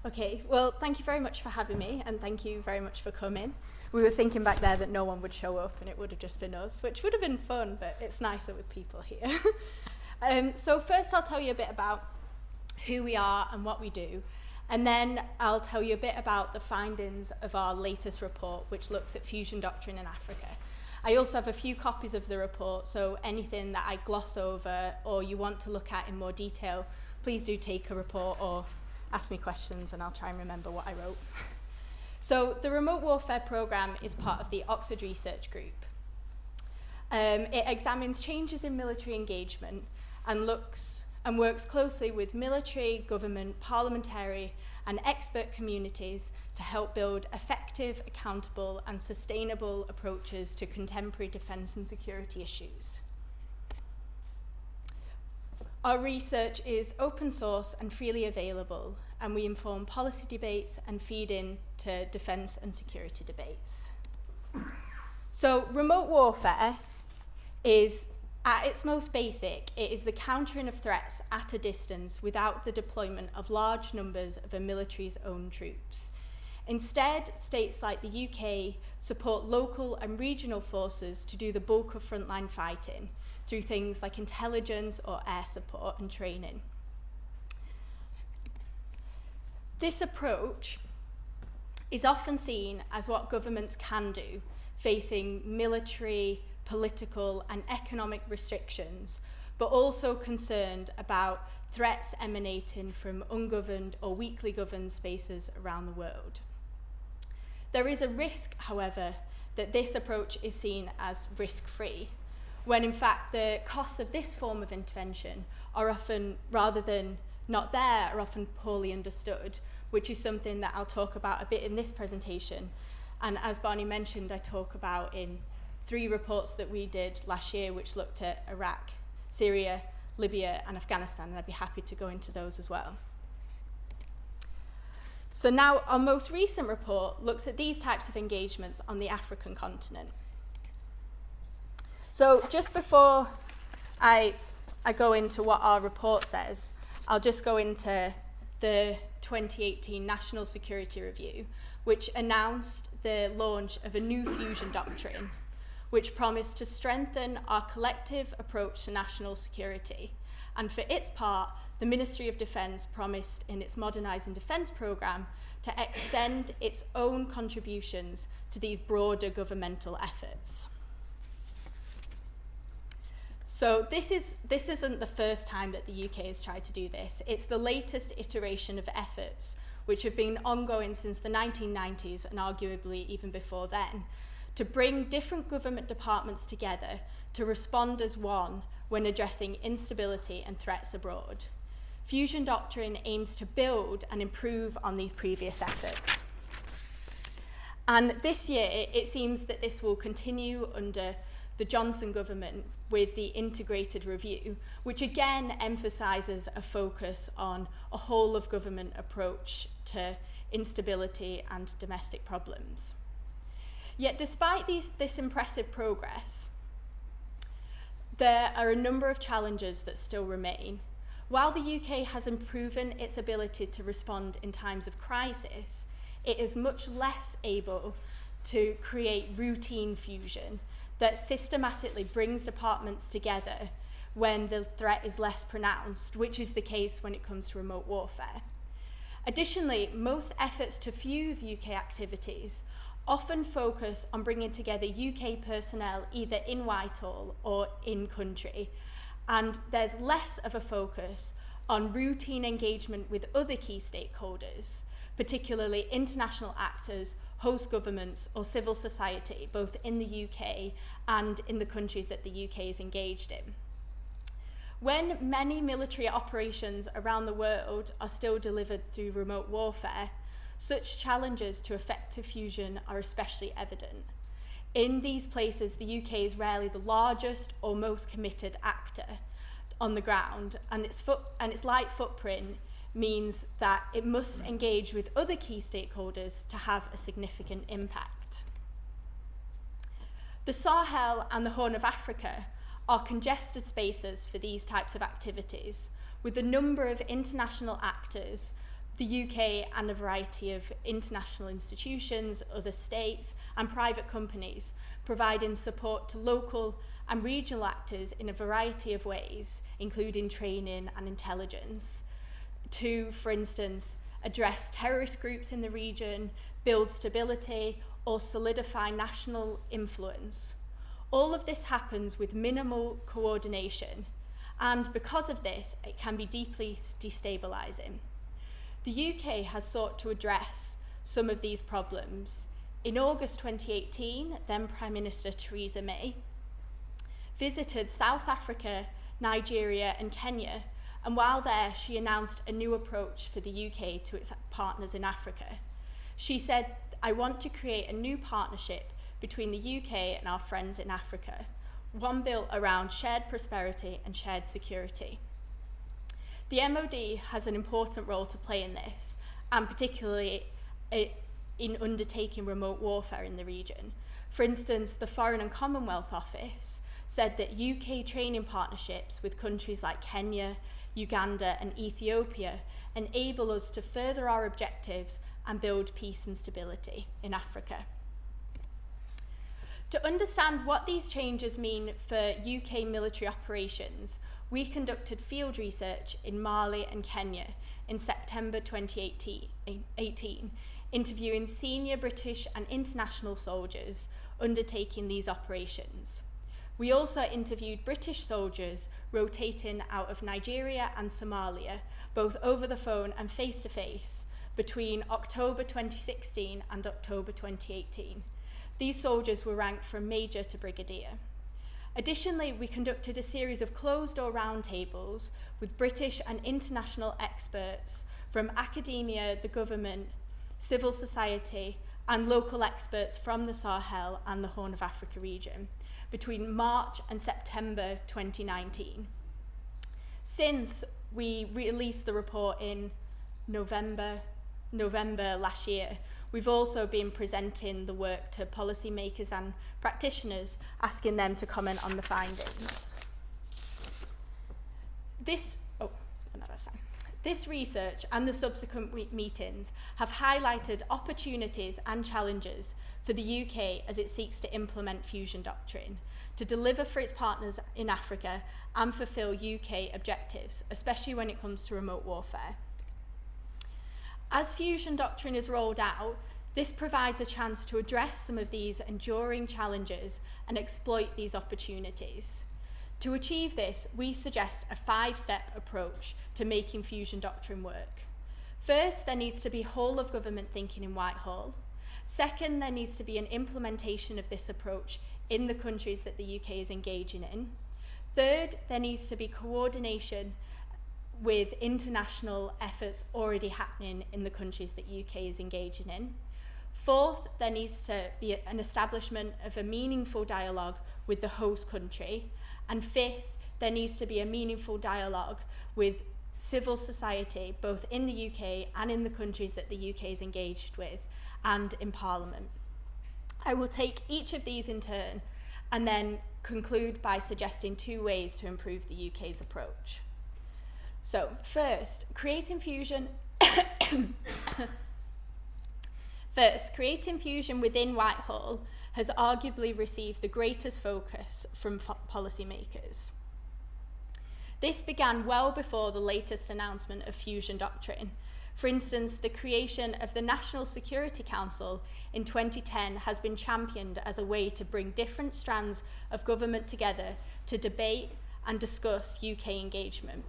Okay, well, thank you very much for having me, and thank you very much for coming. We were thinking back there that no one would show up and it would have just been us, which would have been fun, but it's nicer with people here. So first I'll tell you a bit about who we are and what we do, and then I'll tell you a bit about the findings of our latest report, which looks at Fusion Doctrine in Africa. I also have a few copies of the report, so anything that I gloss over or you want to look at in more detail, please do take a report or ask me questions and I'll try and remember what I wrote. So the Remote Warfare Programme is part of the Oxford Research Group. It examines changes in military engagement and works closely with military, government, parliamentary and expert communities to help build effective, accountable and sustainable approaches to contemporary defence and security issues. Our research is open source and freely available, and we inform policy debates and feed into defence and security debates. So remote warfare is, at its most basic, it is the countering of threats at a distance without the deployment of large numbers of a military's own troops. Instead, states like the UK support local and regional forces to do the bulk of frontline fighting through things like intelligence or air support and training. This approach is often seen as what governments can do, facing military, political and economic restrictions, but also concerned about threats emanating from ungoverned or weakly governed spaces around the world. There is a risk, however, that this approach is seen as risk-free, when in fact the costs of this form of intervention are often, rather than not there, are often poorly understood, which is something that I'll talk about a bit in this presentation. And as Barney mentioned, I talk about in 3 reports that we did last year, which looked at Iraq, Syria, Libya, and Afghanistan, and I'd be happy to go into those as well. So now our most recent report looks at these types of engagements on the African continent. So just before I go into what our report says, I'll just go into the 2018 National Security Review, which announced the launch of a new Fusion Doctrine, which promised to strengthen our collective approach to national security. And for its part, the Ministry of Defence promised in its Modernising Defence programme to extend its own contributions to these broader governmental efforts. So this isn't the first time that the UK has tried to do this. It's the latest iteration of efforts, which have been ongoing since the 1990s and arguably even before then, to bring different government departments together to respond as one when addressing instability and threats abroad. Fusion Doctrine aims to build and improve on these previous efforts. And this year, it seems that this will continue under the Johnson government with the integrated review, which again emphasises a focus on a whole of government approach to instability and domestic problems. Yet despite this impressive progress, there are a number of challenges that still remain. While the UK has proven its ability to respond in times of crisis, it is much less able to create routine fusion that systematically brings departments together when the threat is less pronounced, which is the case when it comes to remote warfare. Additionally, most efforts to fuse UK activities often focus on bringing together UK personnel either in Whitehall or in country, and there's less of a focus on routine engagement with other key stakeholders, particularly international actors, host governments or civil society, both in the UK and in the countries that the UK is engaged in. When many military operations around the world are still delivered through remote warfare, such challenges to effective fusion are especially evident. In these places, the UK is rarely the largest or most committed actor on the ground, and its light footprint means that it must engage with other key stakeholders to have a significant impact. The Sahel and the Horn of Africa are congested spaces for these types of activities, with the number of international actors the UK and a variety of international institutions, other states, and private companies, providing support to local and regional actors in a variety of ways, including training and intelligence, to, for instance, address terrorist groups in the region, build stability, or solidify national influence. All of this happens with minimal coordination, and because of this, it can be deeply destabilising. The UK has sought to address some of these problems. In August 2018, then Prime Minister Theresa May visited South Africa, Nigeria, and Kenya, and while there, she announced a new approach for the UK to its partners in Africa. She said, "I want to create a new partnership between the UK and our friends in Africa, one built around shared prosperity and shared security." The MOD has an important role to play in this, and particularly in undertaking remote warfare in the region. For instance, the Foreign and Commonwealth Office said that UK training partnerships with countries like Kenya, Uganda, and Ethiopia enable us to further our objectives and build peace and stability in Africa. To understand what these changes mean for UK military operations, we conducted field research in Mali and Kenya in September 2018, interviewing senior British and international soldiers undertaking these operations. We also interviewed British soldiers rotating out of Nigeria and Somalia, both over the phone and face-to-face, between October 2016 and October 2018. These soldiers were ranked from major to brigadier. Additionally, we conducted a series of closed-door roundtables with British and international experts from academia, the government, civil society, and local experts from the Sahel and the Horn of Africa region between March and September 2019. Since we released the report in November last year, we've also been presenting the work to policymakers and practitioners, asking them to comment on the findings. This research and the subsequent meetings have highlighted opportunities and challenges for the UK as it seeks to implement Fusion Doctrine, to deliver for its partners in Africa and fulfil UK objectives, especially when it comes to remote warfare. As Fusion Doctrine is rolled out, this provides a chance to address some of these enduring challenges and exploit these opportunities. To achieve this, we suggest a 5-step approach to making Fusion Doctrine work. First, there needs to be whole-of-government thinking in Whitehall. Second, there needs to be an implementation of this approach in the countries that the UK is engaging in. Third, there needs to be coordination with international efforts already happening in the countries that UK is engaging in. Fourth, there needs to be an establishment of a meaningful dialogue with the host country. And fifth, there needs to be a meaningful dialogue with civil society, both in the UK and in the countries that the UK is engaged with, and in Parliament. I will take each of these in turn and then conclude by suggesting 2 ways to improve the UK's approach. So, first, creating Fusion within Whitehall has arguably received the greatest focus from policymakers. This began well before the latest announcement of Fusion Doctrine. For instance, the creation of the National Security Council in 2010 has been championed as a way to bring different strands of government together to debate and discuss UK engagement.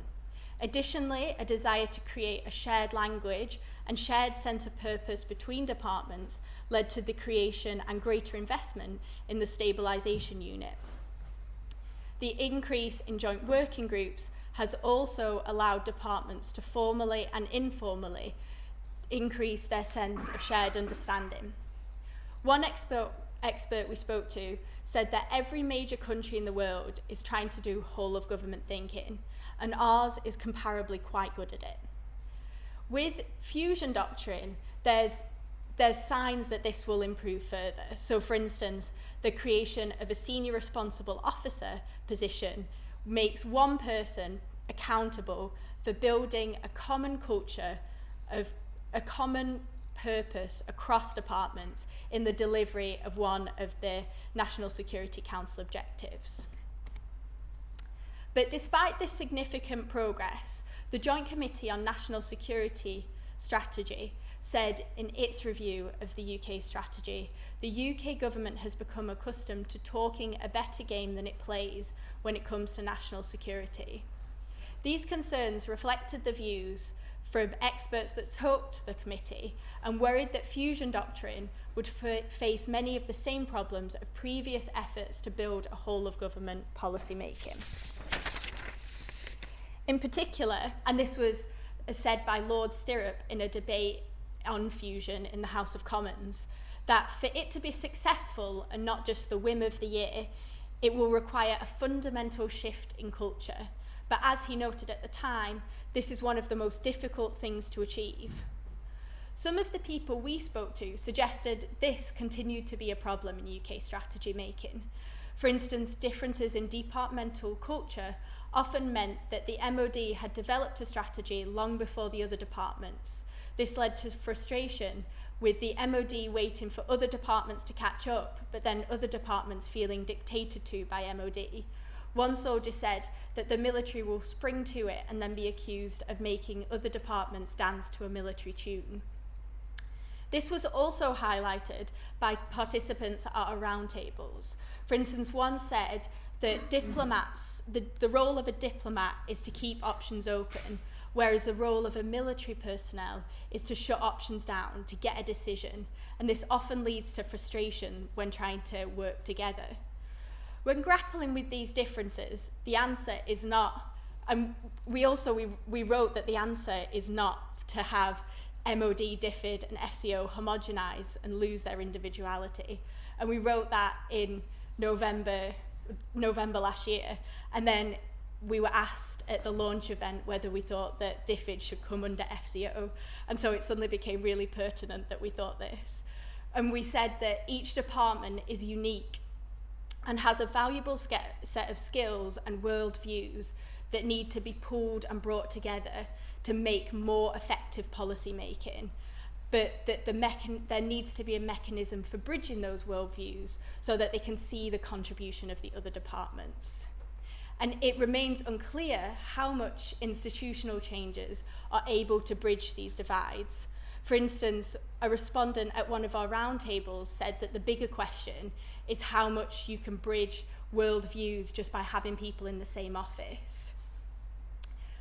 Additionally, a desire to create a shared language and shared sense of purpose between departments led to the creation and greater investment in the stabilisation unit. The increase in joint working groups has also allowed departments to formally and informally increase their sense of shared understanding. One expert we spoke to said that every major country in the world is trying to do whole-of-government thinking, and ours is comparably quite good at it. With Fusion Doctrine, there's signs that this will improve further. So, for instance, the creation of a senior responsible officer position makes one person accountable for building a common culture of a common purpose across departments in the delivery of one of the National Security Council objectives. But despite this significant progress, the Joint Committee on National Security Strategy said in its review of the UK strategy, the UK government has become accustomed to talking a better game than it plays when it comes to national security. These concerns reflected the views from experts that talked to the committee and worried that Fusion Doctrine would face many of the same problems of previous efforts to build a whole-of-government policy making. In particular, and this was said by Lord Stirrup in a debate on fusion in the House of Commons, that for it to be successful and not just the whim of the year, it will require a fundamental shift in culture. But as he noted at the time, this is one of the most difficult things to achieve. Some of the people we spoke to suggested this continued to be a problem in UK strategy making. For instance, differences in departmental culture often meant that the MOD had developed a strategy long before the other departments. This led to frustration, with the MOD waiting for other departments to catch up, but then other departments feeling dictated to by MOD. One soldier said that the military will spring to it and then be accused of making other departments dance to a military tune. This was also highlighted by participants at our roundtables. For instance, one said that diplomats, the role of a diplomat is to keep options open, whereas the role of a military personnel is to shut options down, to get a decision, and this often leads to frustration when trying to work together. When grappling with these differences, the answer is not, and we wrote that the answer is not to have MOD, DFID and FCO homogenise and lose their individuality. And we wrote that in November last year, and then we were asked at the launch event whether we thought that DFID should come under FCO, and so it suddenly became really pertinent that we thought this. And we said that each department is unique and has a valuable set of skills and worldviews that need to be pooled and brought together to make more effective policy making, but that there needs to be a mechanism for bridging those worldviews so that they can see the contribution of the other departments. And it remains unclear how much institutional changes are able to bridge these divides. For instance, a respondent at one of our roundtables said that the bigger question is how much you can bridge worldviews just by having people in the same office.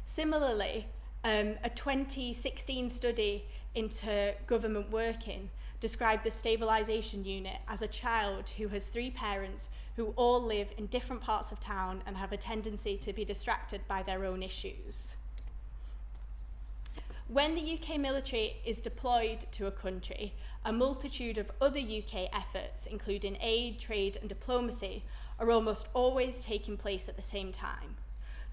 Similarly, a 2016 study into government working described the stabilisation unit as a child who has 3 parents who all live in different parts of town and have a tendency to be distracted by their own issues. When the UK military is deployed to a country, a multitude of other UK efforts, including aid, trade and diplomacy, are almost always taking place at the same time.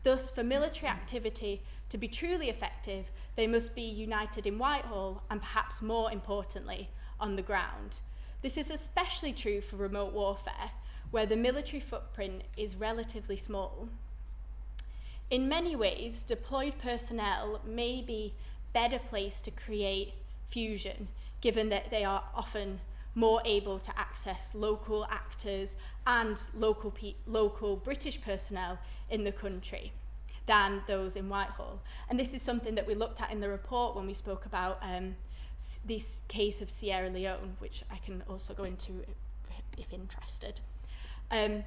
Thus, for military activity to be truly effective, they must be united in Whitehall and, perhaps more importantly, on the ground. This is especially true for remote warfare, where the military footprint is relatively small. In many ways, deployed personnel may be better placed to create fusion, given that they are often more able to access local actors and local British personnel in the country than those in Whitehall. And this is something that we looked at in the report when we spoke about this case of Sierra Leone, which I can also go into if interested. And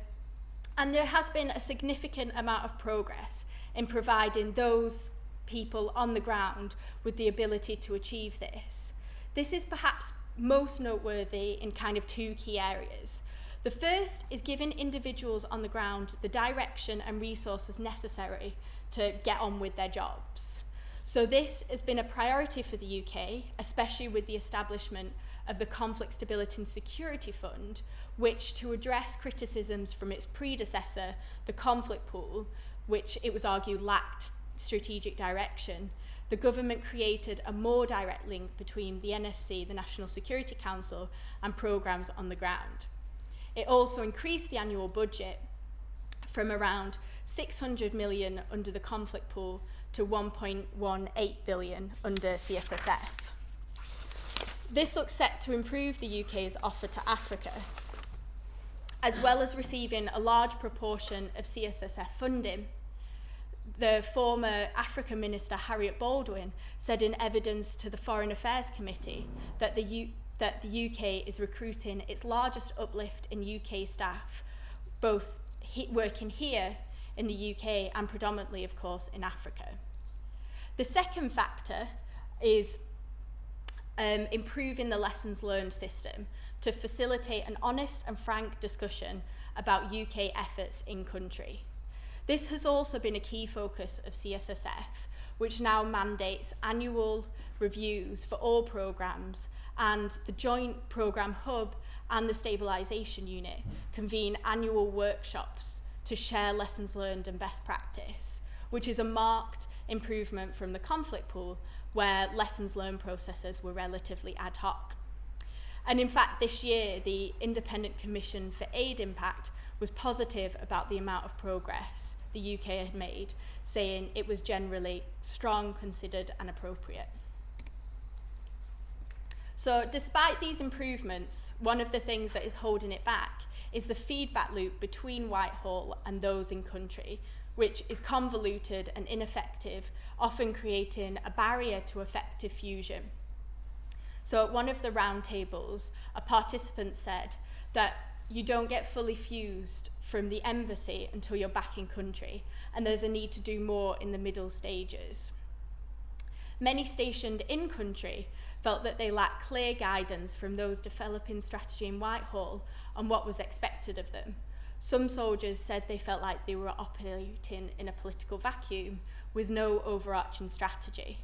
there has been a significant amount of progress in providing those people on the ground with the ability to achieve this. This is perhaps most noteworthy in kind of 2 key areas. The first is giving individuals on the ground the direction and resources necessary to get on with their jobs. So this has been a priority for the UK, especially with the establishment of the Conflict Stability and Security Fund, which, to address criticisms from its predecessor, the conflict pool, which it was argued lacked strategic direction, the government created a more direct link between the NSC, the National Security Council, and programmes on the ground. It also increased the annual budget from around 600 million under the conflict pool to 1.18 billion under CSSF. This looks set to improve the UK's offer to Africa, as well as receiving a large proportion of CSSF funding. The former Africa Minister Harriet Baldwin said in evidence to the Foreign Affairs Committee that the UK is recruiting its largest uplift in UK staff, both working here in the UK and predominantly, of course, in Africa. The second factor is improving the lessons learned system to facilitate an honest and frank discussion about UK efforts in country. This has also been a key focus of CSSF, which now mandates annual reviews for all programmes, and the Joint Programme Hub and the Stabilisation Unit convene annual workshops to share lessons learned and best practice, which is a marked improvement from the conflict pool, where lessons learned processes were relatively ad hoc. And in fact, this year, the Independent Commission for Aid Impact was positive about the amount of progress the UK had made, saying it was generally strong, considered, and appropriate. So despite these improvements, one of the things that is holding it back is the feedback loop between Whitehall and those in country, which is convoluted and ineffective, often creating a barrier to effective fusion. So at one of the roundtables, a participant said that you don't get fully fused from the embassy until you're back in country, and there's a need to do more in the middle stages. Many stationed in country felt that they lacked clear guidance from those developing strategy in Whitehall on what was expected of them. Some soldiers said they felt like they were operating in a political vacuum with no overarching strategy.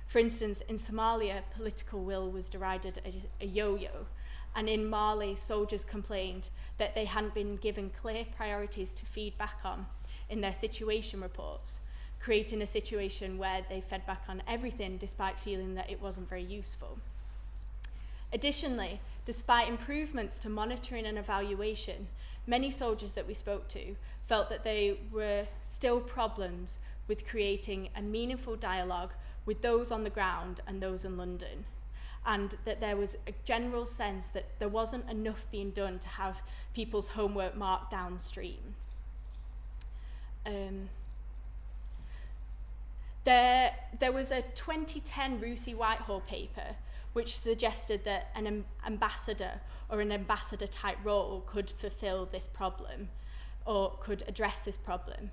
For instance, in Somalia, political will was derided as a yo-yo, and in Mali, soldiers complained that they hadn't been given clear priorities to feed back on in their situation reports, creating a situation where they fed back on everything despite feeling that it wasn't very useful. Additionally, despite improvements to monitoring and evaluation, many soldiers that we spoke to felt that there were still problems with creating a meaningful dialogue with those on the ground and those in London, and that there was a general sense that there wasn't enough being done to have people's homework marked downstream. There was a 2010 Rusey Whitehall paper which suggested that an ambassador or an ambassador-type role could fulfill this problem or could address this problem.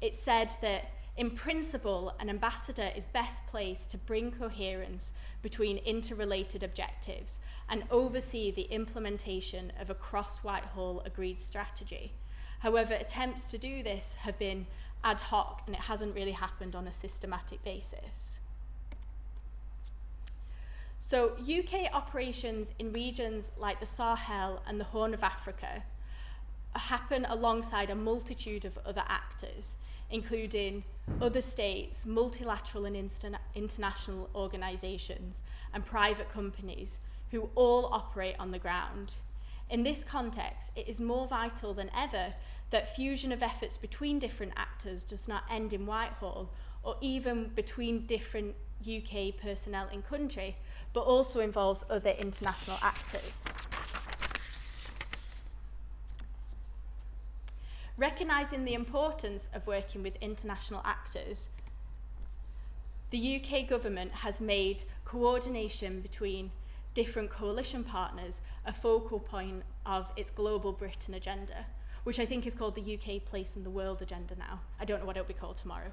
It said that, in principle, an ambassador is best placed to bring coherence between interrelated objectives and oversee the implementation of a cross-Whitehall agreed strategy. However, attempts to do this have been ad hoc, and it hasn't really happened on a systematic basis. So UK operations in regions like the Sahel and the Horn of Africa happen alongside a multitude of other actors, including other states, multilateral and international organisations, and private companies who all operate on the ground. In this context, it is more vital than ever that fusion of efforts between different actors does not end in Whitehall or even between different UK personnel in country, but also involves other international actors. Recognising the importance of working with international actors, the UK government has made coordination between different coalition partners a focal point of its Global Britain agenda, which I think is called the UK Place in the World agenda now. I don't know what it'll be called tomorrow.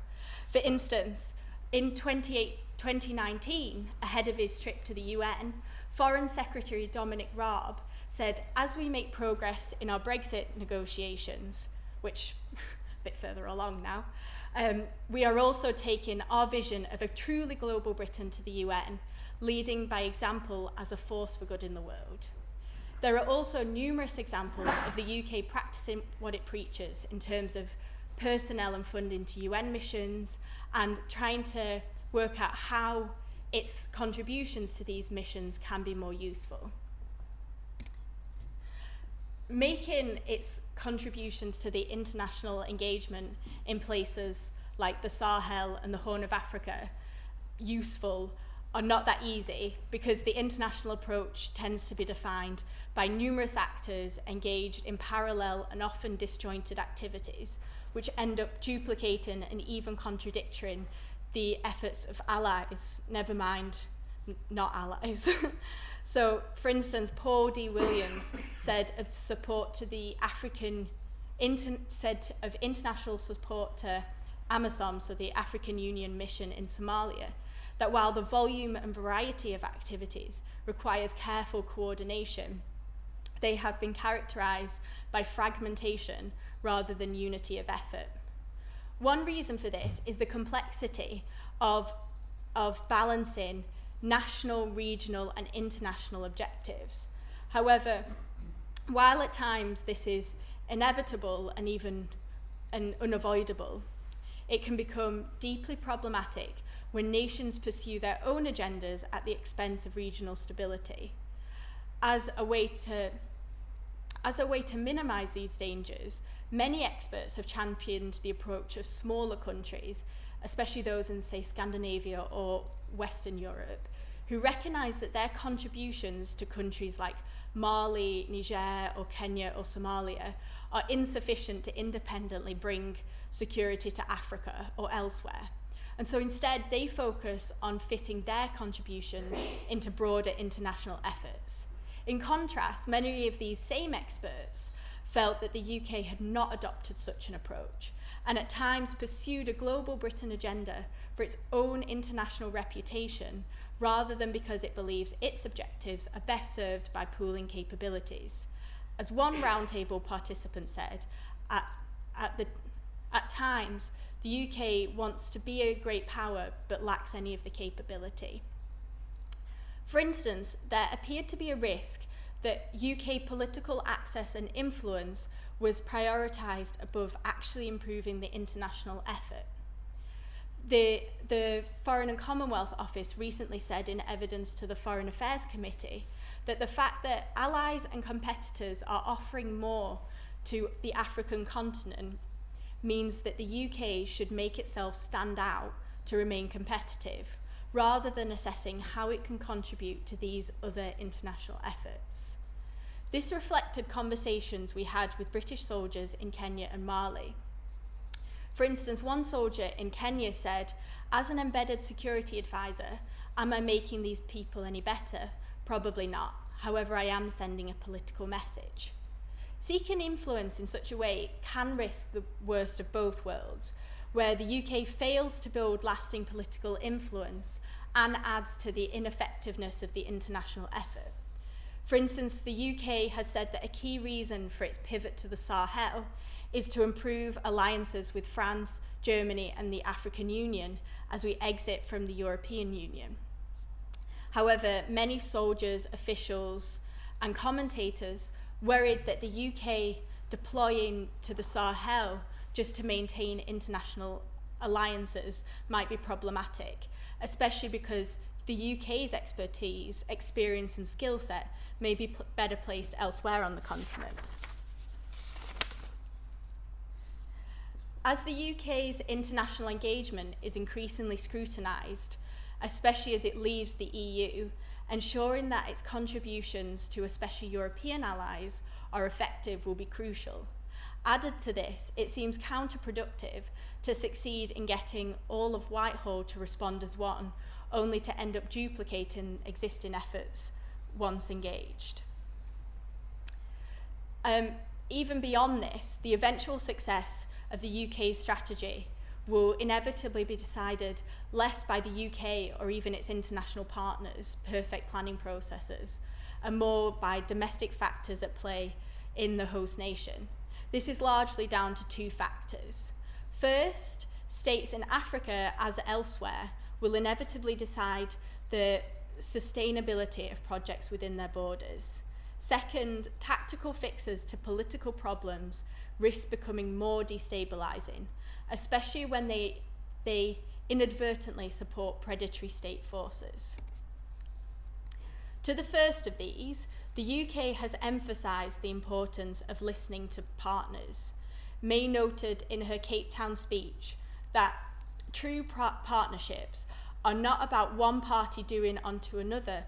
For instance, in 2019, ahead of his trip to the UN, Foreign Secretary Dominic Raab said, as we make progress in our Brexit negotiations, which a bit further along now, we are also taking our vision of a truly global Britain to the UN, leading by example as a force for good in the world. There are also numerous examples of the UK practicing what it preaches in terms of personnel and funding to UN missions and trying to work out how its contributions to these missions can be more useful. Making its contributions to the international engagement in places like the Sahel and the Horn of Africa useful are not that easy, because the international approach tends to be defined by numerous actors engaged in parallel and often disjointed activities, which end up duplicating and even contradicting the efforts of allies, never mind not allies. So, for instance, Paul D. Williams said of international support to AMISOM, so the African Union mission in Somalia, that while the volume and variety of activities requires careful coordination, they have been characterized by fragmentation rather than unity of effort. One reason for this is the complexity of balancing national, regional, and international objectives. However, while at times this is inevitable and even unavoidable, it can become deeply problematic when nations pursue their own agendas at the expense of regional stability. As a way to minimize these dangers, many experts have championed the approach of smaller countries, especially those in, say, Scandinavia or Western Europe, who recognize that their contributions to countries like Mali, Niger, or Kenya, or Somalia are insufficient to independently bring security to Africa or elsewhere. And so instead, they focus on fitting their contributions into broader international efforts. In contrast, many of these same experts felt that the UK had not adopted such an approach, and at times pursued a global Britain agenda for its own international reputation, rather than because it believes its objectives are best served by pooling capabilities. As one roundtable participant said, at times, the UK wants to be a great power but lacks any of the capability. For instance, there appeared to be a risk that UK political access and influence was prioritised above actually improving the international effort. The Foreign and Commonwealth Office recently said in evidence to the Foreign Affairs Committee that the fact that allies and competitors are offering more to the African continent means that the UK should make itself stand out to remain competitive, rather than assessing how it can contribute to these other international efforts. This reflected conversations we had with British soldiers in Kenya and Mali. For instance, one soldier in Kenya said, "As an embedded security advisor, am I making these people any better? Probably not. However, I am sending a political message." Seeking influence in such a way can risk the worst of both worlds, where the UK fails to build lasting political influence and adds to the ineffectiveness of the international effort. For instance, the UK has said that a key reason for its pivot to the Sahel is to improve alliances with France, Germany, and the African Union as we exit from the European Union. However, many soldiers, officials, and commentators worried that the UK deploying to the Sahel just to maintain international alliances might be problematic, especially because the UK's expertise, experience, and skill set may be better placed elsewhere on the continent. As the UK's international engagement is increasingly scrutinised, especially as it leaves the EU, ensuring that its contributions to especially European allies are effective will be crucial. Added to this, it seems counterproductive to succeed in getting all of Whitehall to respond as one, only to end up duplicating existing efforts once engaged. Even beyond this, the eventual success of the UK's strategy will inevitably be decided less by the UK or even its international partners' perfect planning processes, and more by domestic factors at play in the host nation. This is largely down to two factors. First, states in Africa, as elsewhere, will inevitably decide the sustainability of projects within their borders. Second, tactical fixes to political problems risk becoming more destabilising, especially when they inadvertently support predatory state forces. To the first of these, the UK has emphasised the importance of listening to partners. May noted in her Cape Town speech that true partnerships are not about one party doing unto another,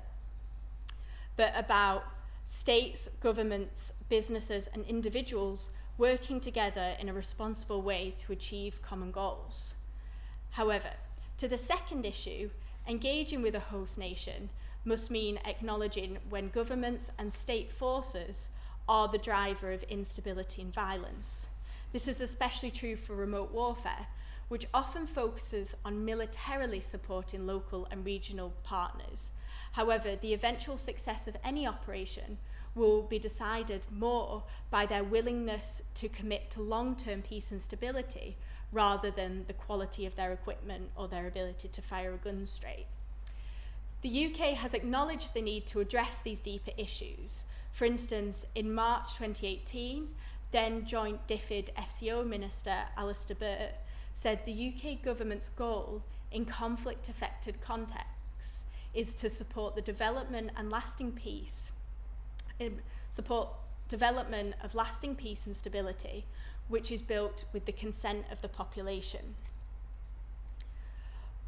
but about states, governments, businesses, and individuals working together in a responsible way to achieve common goals. However, to the second issue, engaging with a host nation must mean acknowledging when governments and state forces are the driver of instability and violence. This is especially true for remote warfare, which often focuses on militarily supporting local and regional partners. However, the eventual success of any operation will be decided more by their willingness to commit to long-term peace and stability rather than the quality of their equipment or their ability to fire a gun straight. The UK has acknowledged the need to address these deeper issues. For instance, in March 2018, then Joint DFID FCO Minister Alistair Burt said the UK government's goal in conflict-affected contexts is to support the development and lasting peace, support development of lasting peace and stability, which is built with the consent of the population.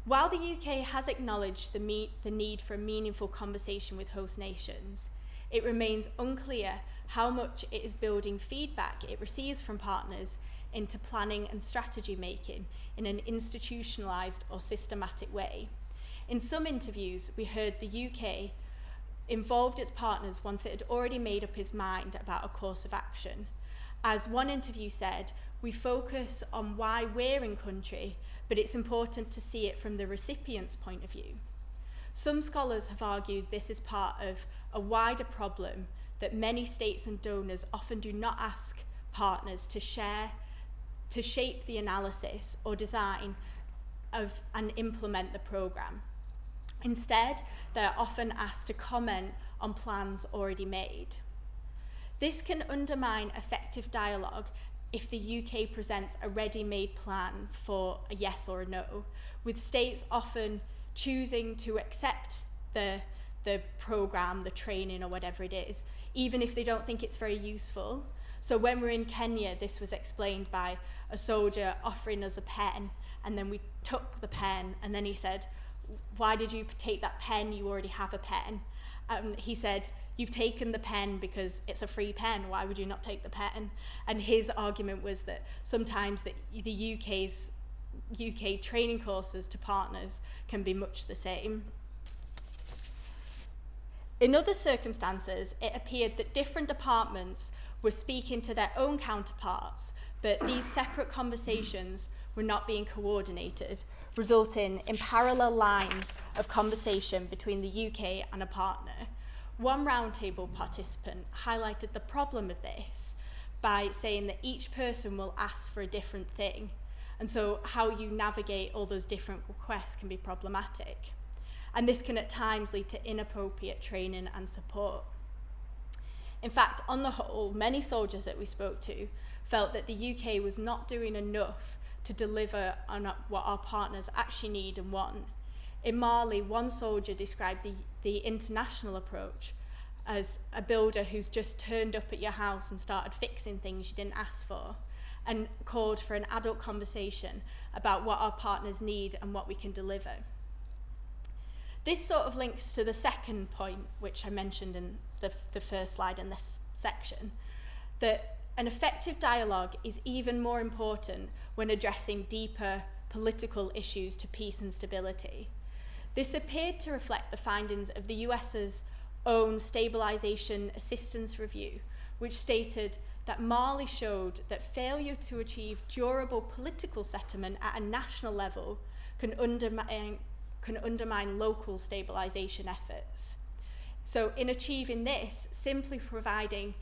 While the UK has acknowledged the need for a meaningful conversation with host nations, it remains unclear how much it is building feedback it receives from partners into planning and strategy making in an institutionalised or systematic way. In some interviews, we heard the UK involved its partners once it had already made up its mind about a course of action. As one interview said, we focus on why we're in country, but it's important to see it from the recipient's point of view. Some scholars have argued this is part of a wider problem that many states and donors often do not ask partners to shape the analysis or design of and implement the programme. Instead, they're often asked to comment on plans already made. This can undermine effective dialogue if the UK presents a ready-made plan for a yes or a no, with states often choosing to accept the programme, the training or whatever it is, even if they don't think it's very useful. So when we're in Kenya, this was explained by a soldier offering us a pen, and then we took the pen, and then he said, "Why did you take that pen? You already have a pen." He said, "You've taken the pen because it's a free pen. Why would you not take the pen?" And his argument was that sometimes the UK training courses to partners can be much the same. In other circumstances, it appeared that different departments were speaking to their own counterparts, but these separate conversations were not being coordinated, resulting in parallel lines of conversation between the UK and a partner. One roundtable participant highlighted the problem of this by saying that each person will ask for a different thing, and so how you navigate all those different requests can be problematic. And this can at times lead to inappropriate training and support. In fact, on the whole, many soldiers that we spoke to felt that the UK was not doing enough to deliver on what our partners actually need and want. In Mali, one soldier described the international approach as a builder who's just turned up at your house and started fixing things you didn't ask for, and called for an adult conversation about what our partners need and what we can deliver. This sort of links to the second point, which I mentioned in the first slide in this section, that an effective dialogue is even more important when addressing deeper political issues to peace and stability. This appeared to reflect the findings of the US's own Stabilisation Assistance Review, which stated that Mali showed that failure to achieve durable political settlement at a national level can undermine local stabilisation efforts. So in achieving this, simply providing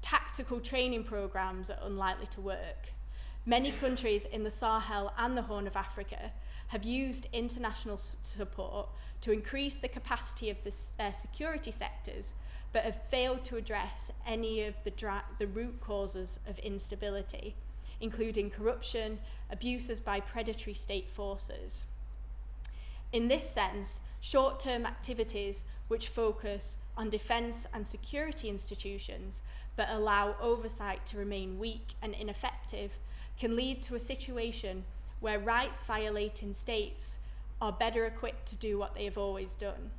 tactical training programmes are unlikely to work. Many countries in the Sahel and the Horn of Africa have used international support to increase the capacity of their security sectors, but have failed to address any of the root causes of instability, including corruption, abuses by predatory state forces. In this sense, short-term activities which focus on defence and security institutions but allow oversight to remain weak and ineffective can lead to a situation where rights-violating states are better equipped to do what they have always done.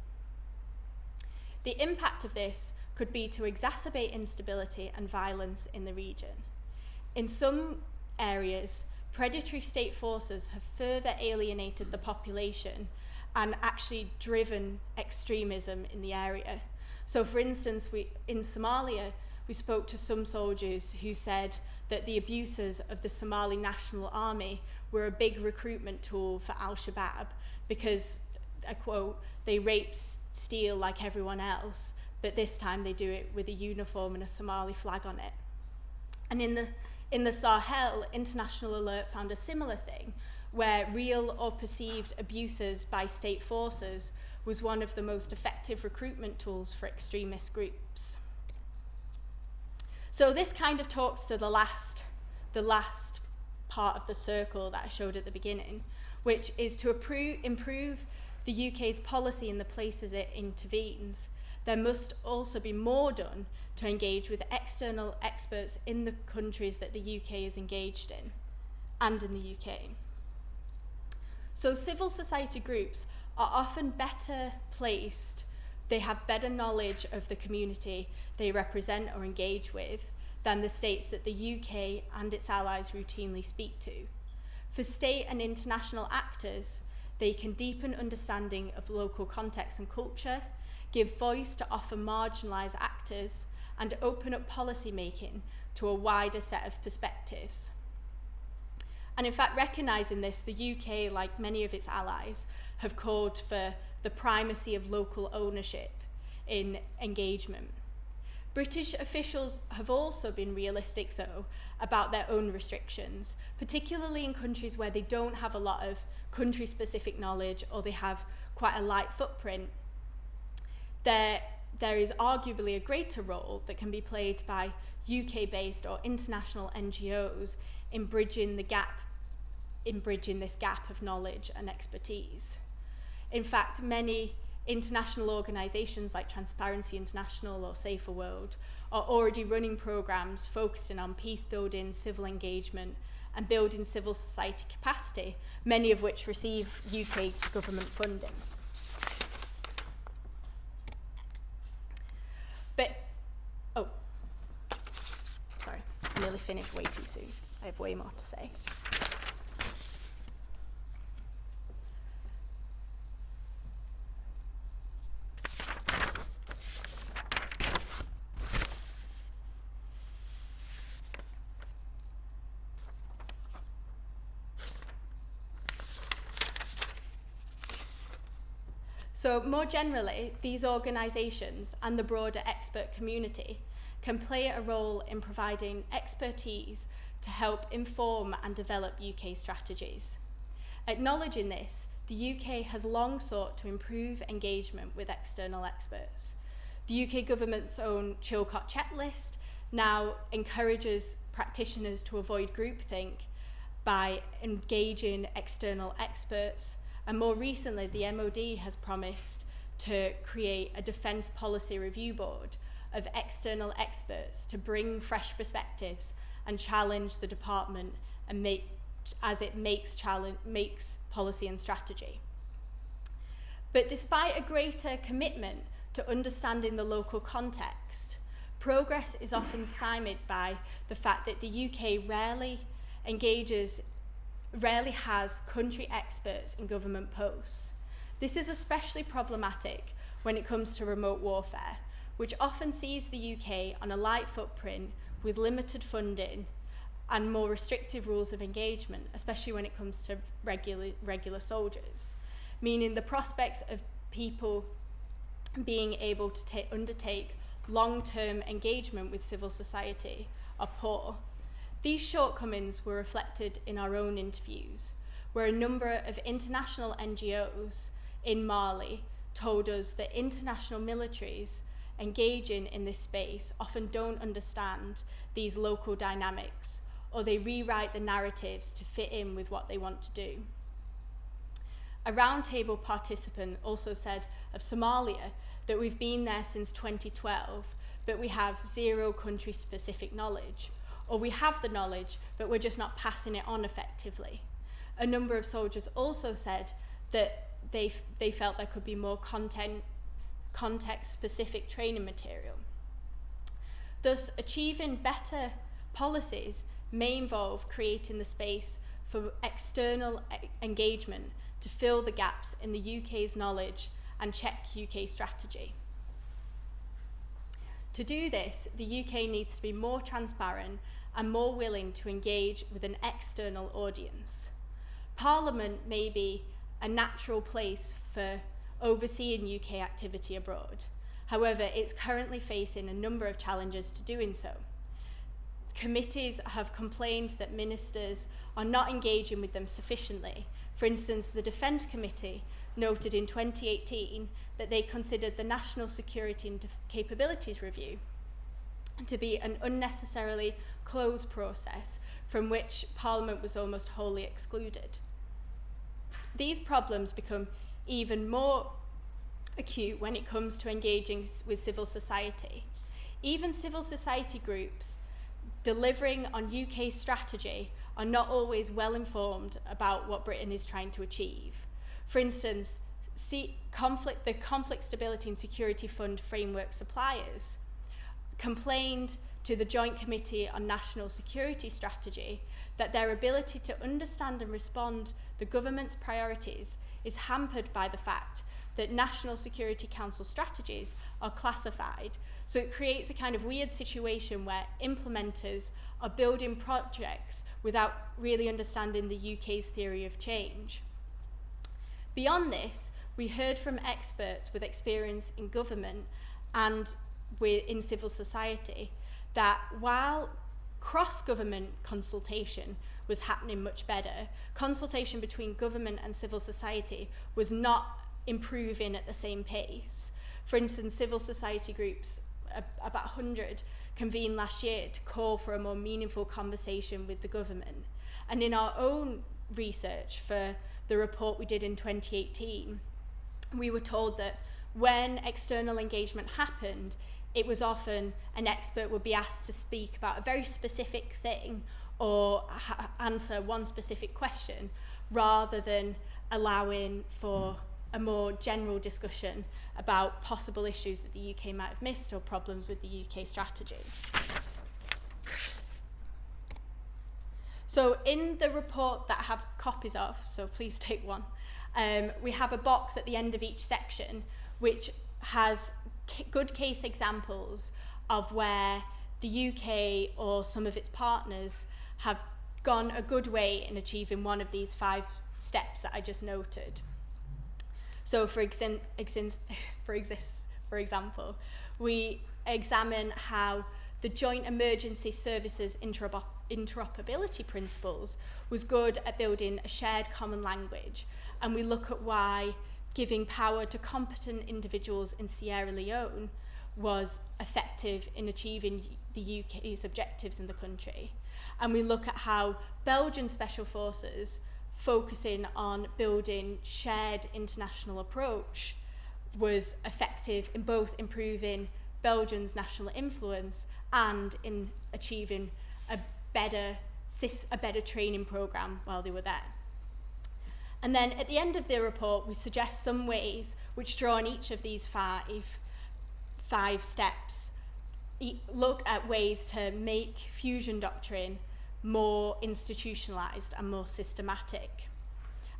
The impact of this could be to exacerbate instability and violence in the region. In some areas, predatory state forces have further alienated the population and actually driven extremism in the area. So for instance, in Somalia, we spoke to some soldiers who said that the abuses of the Somali National Army were a big recruitment tool for Al-Shabaab because, I quote, they rape, steal like everyone else, but this time they do it with a uniform and a Somali flag on it. And in the Sahel, International Alert found a similar thing, where real or perceived abuses by state forces was one of the most effective recruitment tools for extremist groups. So this kind of talks to the last part of the circle that I showed at the beginning, which is to improve the UK's policy in the places it intervenes. There must also be more done to engage with external experts in the countries that the UK is engaged in, and in the UK. So civil society groups are often better placed, they have better knowledge of the community they represent or engage with than the states that the UK and its allies routinely speak to. For state and international actors, they can deepen understanding of local context and culture, give voice to often marginalised actors, and open up policy making to a wider set of perspectives. And in fact, recognising this, the UK, like many of its allies, have called for the primacy of local ownership in engagement. British officials have also been realistic, though, about their own restrictions, particularly in countries where they don't have a lot of country-specific knowledge or they have quite a light footprint. There is arguably a greater role that can be played by UK-based or international NGOs in bridging this gap of knowledge and expertise. In fact, many international organisations like Transparency International or Safer World are already running programmes focusing on peace building, civil engagement, and building civil society capacity, many of which receive UK government funding. Sorry, I nearly finished way too soon. I have way more to say. So more generally, these organisations and the broader expert community can play a role in providing expertise to help inform and develop UK strategies. Acknowledging this, the UK has long sought to improve engagement with external experts. The UK government's own Chilcot checklist now encourages practitioners to avoid groupthink by engaging external experts. And more recently, the MOD has promised to create a defence policy review board of external experts to bring fresh perspectives and challenge the department and makes policy and strategy. But despite a greater commitment to understanding the local context, progress is often stymied by the fact that the UK rarely has country experts in government posts. This is especially problematic when it comes to remote warfare, which often sees the UK on a light footprint with limited funding and more restrictive rules of engagement, especially when it comes to regular soldiers, meaning the prospects of people being able to undertake long-term engagement with civil society are poor. These shortcomings were reflected in our own interviews, where a number of international NGOs in Mali told us that international militaries engaging in this space often don't understand these local dynamics, or they rewrite the narratives to fit in with what they want to do. A roundtable participant also said of Somalia that we've been there since 2012, but we have zero country-specific knowledge, or we have the knowledge, but we're just not passing it on effectively. A number of soldiers also said that they felt there could be more context-specific training material. Thus, achieving better policies may involve creating the space for external engagement to fill the gaps in the UK's knowledge and check UK strategy. To do this, the UK needs to be more transparent and more willing to engage with an external audience. Parliament may be a natural place for overseeing UK activity abroad. However, it's currently facing a number of challenges to doing so. Committees have complained that ministers are not engaging with them sufficiently. For instance, the Defence Committee noted in 2018 that they considered the National Security and Capabilities Review to be an unnecessarily closed process from which Parliament was almost wholly excluded. These problems become even more acute when it comes to engaging with civil society. Even civil society groups delivering on UK strategy are not always well informed about what Britain is trying to achieve. For instance, the Conflict Stability and Security Fund framework suppliers complained to the Joint Committee on National Security Strategy that their ability to understand and respond to the government's priorities is hampered by the fact that National Security Council strategies are classified. So it creates a kind of weird situation where implementers are building projects without really understanding the UK's theory of change. Beyond this, we heard from experts with experience in government and in civil society that while cross-government consultation was happening much better, consultation between government and civil society was not improving at the same pace. For instance, civil society groups, about 100, convened last year to call for a more meaningful conversation with the government. And in our own research for the report we did in 2018, we were told that when external engagement happened, it was often an expert would be asked to speak about a very specific thing or answer one specific question, rather than allowing for a more general discussion about possible issues that the UK might have missed or problems with the UK strategy. So in the report that I have copies of, so please take one, we have a box at the end of each section which has good case examples of where the UK or some of its partners have gone a good way in achieving one of these 5 steps that I just noted. So for example, we examine how the Joint Emergency Services interoperability principles was good at building a shared common language, and we look at why giving power to competent individuals in Sierra Leone was effective in achieving the UK's objectives in the country. And we look at how Belgian Special Forces focusing on building shared international approach was effective in both improving Belgium's national influence and in achieving a better training programme while they were there. And then at the end of the report, we suggest some ways which draw on each of these five steps, look at ways to make Fusion Doctrine more institutionalised and more systematic.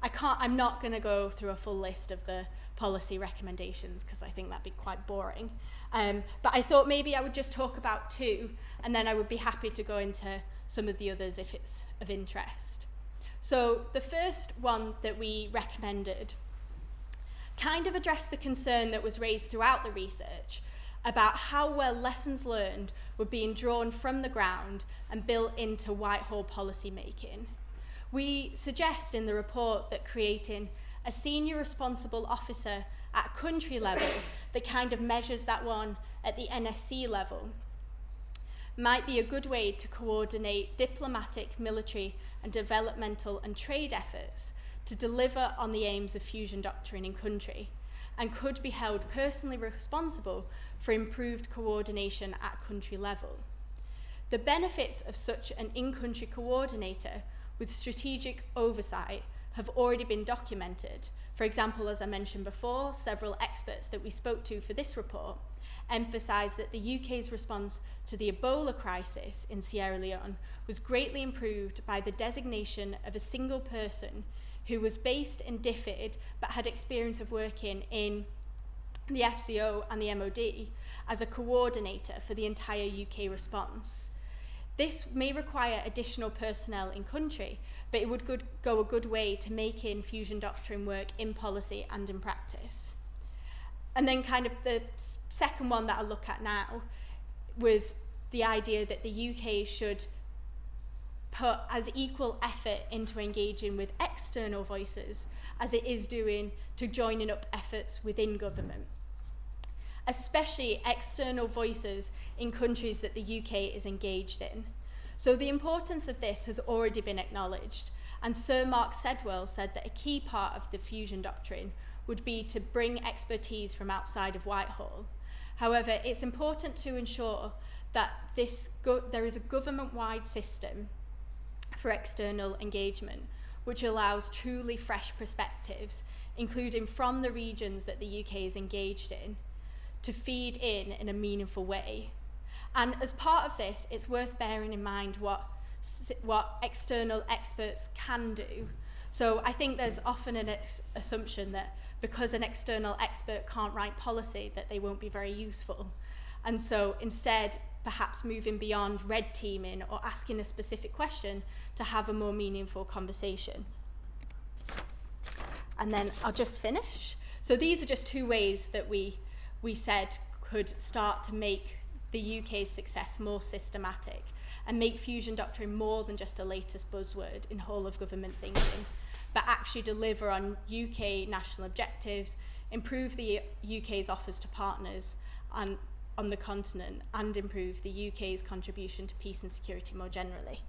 I'm not going to go through a full list of the policy recommendations because I think that'd be quite boring. But I thought maybe I would just talk about 2, and then I would be happy to go into some of the others if it's of interest. So the first one that we recommended kind of addressed the concern that was raised throughout the research about how well lessons learned were being drawn from the ground and built into Whitehall policy making. We suggest in the report that creating a senior responsible officer at country level that kind of measures that one at the NSC level might be a good way to coordinate diplomatic, military and developmental and trade efforts to deliver on the aims of Fusion Doctrine in country, and could be held personally responsible for improved coordination at country level. The benefits of such an in-country coordinator with strategic oversight have already been documented. For example, as I mentioned before, several experts that we spoke to for this report emphasised that the UK's response to the Ebola crisis in Sierra Leone was greatly improved by the designation of a single person who was based in DFID but had experience of working in the FCO and the MOD as a coordinator for the entire UK response. This may require additional personnel in country, but it would go a good way to making Fusion Doctrine work in policy and in practice. And then kind of the second one that I'll look at now was the idea that the UK should put as equal effort into engaging with external voices as it is doing to joining up efforts within government, especially external voices in countries that the UK is engaged in. So the importance of this has already been acknowledged, and Sir Mark Sedwell said that a key part of the Fusion Doctrine would be to bring expertise from outside of Whitehall. However, it's important to ensure that there is a government-wide system for external engagement, which allows truly fresh perspectives, including from the regions that the UK is engaged in, to feed in a meaningful way. And as part of this, it's worth bearing in mind what external experts can do. So I think there's often an assumption that because an external expert can't write policy, that they won't be very useful. And so instead, perhaps moving beyond red teaming or asking a specific question to have a more meaningful conversation. And then I'll just finish. So these are just two ways that we said could start to make the UK's success more systematic and make Fusion Doctrine more than just a latest buzzword in whole of government thinking, but actually deliver on UK national objectives, improve the UK's offers to partners on the continent, and improve the UK's contribution to peace and security more generally.